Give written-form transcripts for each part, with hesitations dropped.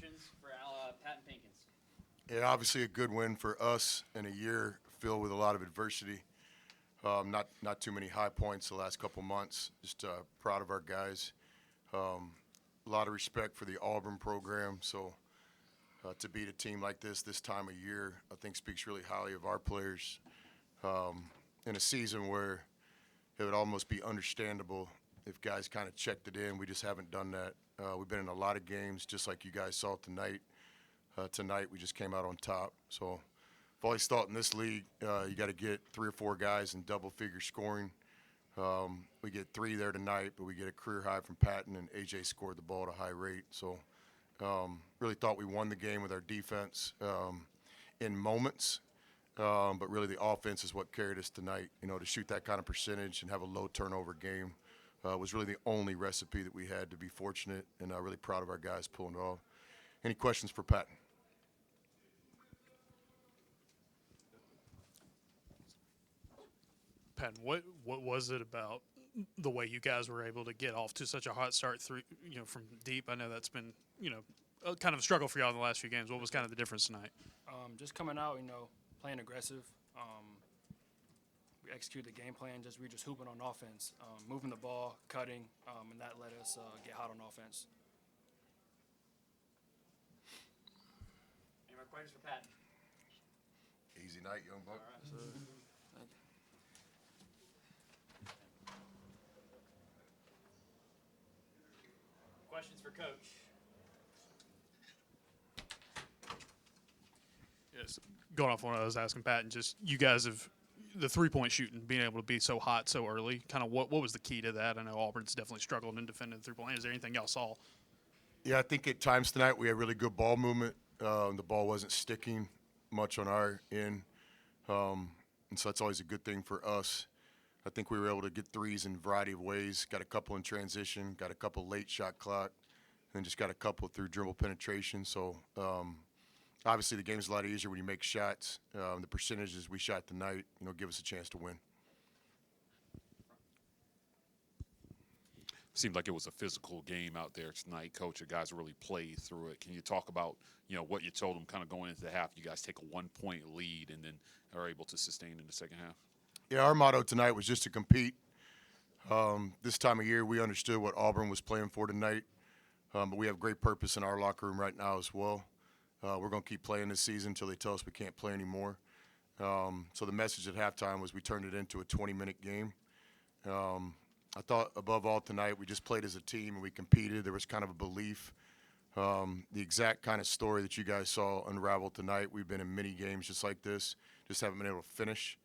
questions for Patton Pinkins. Yeah, obviously a good win for us in a year filled with a lot of adversity. Not too many high points the last couple months. Just proud of our guys. A lot of respect for the Auburn program. So to beat a team like this time of year, I think speaks really highly of our players. In a season where it would almost be understandable if guys kind of checked it in. We just haven't done that. We've been in a lot of games, just like you guys saw tonight. Tonight we just came out on top. So I've always thought in this league, you got to get 3 or 4 guys in double-figure scoring. We get 3 there tonight, but we get a career high from Patton, and AJ scored the ball at a high rate. So really thought we won the game with our defense in moments. But really the offense is what carried us tonight. You know, to shoot that kind of percentage and have a low turnover game was really the only recipe that we had to be fortunate, and really proud of our guys pulling it off. Any questions for Patton? Patton, what was it about the way you guys were able to get off to such a hot start through, from deep? I know that's been, kind of a struggle for y'all in the last few games. What was kind of the difference tonight? Just coming out, playing aggressive. We executed the game plan. We were just hooping on offense, moving the ball, cutting, and that let us get hot on offense. Any more questions for Patton? Easy night, young buck. So, thank you. Questions for Coach? Yes, going off what I was asking Patton, just you guys have the 3-point shooting, being able to be so hot so early. Kind of what was the key to that? I know Auburn's definitely struggled in defending the 3-point. Is there anything y'all saw? Yeah, I think at times tonight we had really good ball movement. The ball wasn't sticking much on our end, and so that's always a good thing for us. I think we were able to get threes in a variety of ways. Got a couple in transition, got a couple late shot clock, and just got a couple through dribble penetration. So obviously the game's a lot easier when you make shots. The percentages we shot tonight, give us a chance to win. Seemed like it was a physical game out there tonight, Coach. You guys really played through it. Can you talk about, what you told them kind of going into the half? You guys take a 1-point lead and then are able to sustain in the second half. Yeah, our motto tonight was just to compete. This time of year, we understood what Auburn was playing for tonight, but we have great purpose in our locker room right now as well. We're going to keep playing this season until they tell us we can't play anymore. So the message at halftime was we turned it into a 20-minute game. I thought above all tonight we just played as a team and we competed. There was kind of a belief. The exact kind of story that you guys saw unravel tonight, we've been in many games just like this, just haven't been able to finish.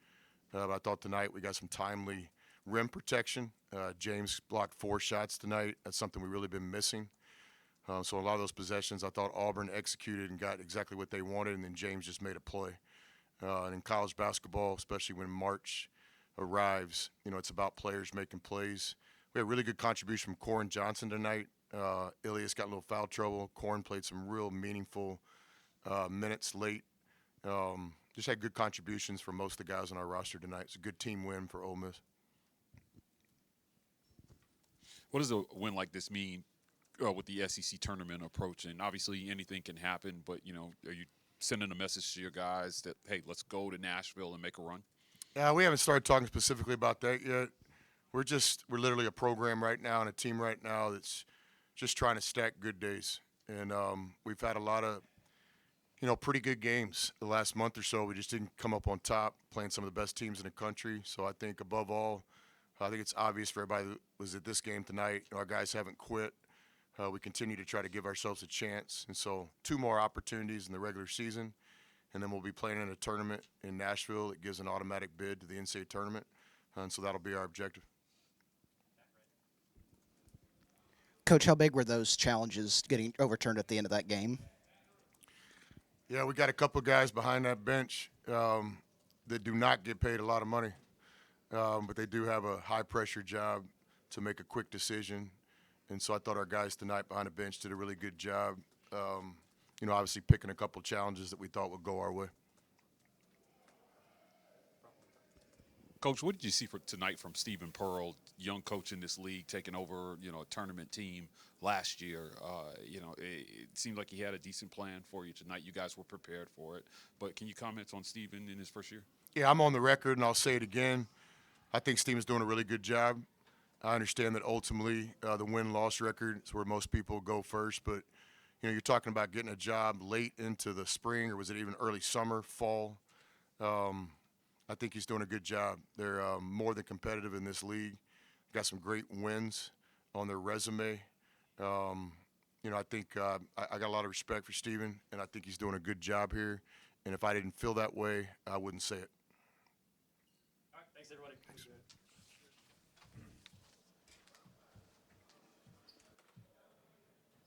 But I thought tonight we got some timely rim protection. James blocked 4 shots tonight. That's something we've really been missing. So a lot of those possessions, I thought Auburn executed and got exactly what they wanted, and then James just made a play. And in college basketball, especially when March arrives, it's about players making plays. We had a really good contribution from Corin Johnson tonight. Ilias got a little foul trouble. Corin played some real meaningful minutes late. Just had good contributions from most of the guys on our roster tonight. It's a good team win for Ole Miss. What does a win like this mean with the SEC tournament approaching? Obviously, anything can happen, but, are you sending a message to your guys that, hey, let's go to Nashville and make a run? Yeah, we haven't started talking specifically about that yet. We're literally a program right now and a team right now that's just trying to stack good days. And we've had a lot of, pretty good games the last month or so. We just didn't come up on top, playing some of the best teams in the country. So I think above all, I think it's obvious for everybody that was at this game tonight, our guys haven't quit. We continue to try to give ourselves a chance. And so 2 more opportunities in the regular season, and then we'll be playing in a tournament in Nashville that gives an automatic bid to the NCAA tournament. And so that'll be our objective. Coach, how big were those challenges getting overturned at the end of that game? Yeah, we got a couple of guys behind that bench that do not get paid a lot of money, but they do have a high-pressure job to make a quick decision. And so I thought our guys tonight behind the bench did a really good job, obviously picking a couple challenges that we thought would go our way. Coach, what did you see for tonight from Stephen Pearl, young coach in this league, taking over, a tournament team last year? It seemed like he had a decent plan for you tonight. You guys were prepared for it. But can you comment on Stephen in his first year? Yeah, I'm on the record, and I'll say it again. I think Stephen's doing a really good job. I understand that ultimately the win-loss record is where most people go first, but you're talking about getting a job late into the spring, or was it even early summer, fall? I think he's doing a good job. They're more than competitive in this league. Got some great wins on their resume. I think I got a lot of respect for Stephen, and I think he's doing a good job here. And if I didn't feel that way, I wouldn't say it.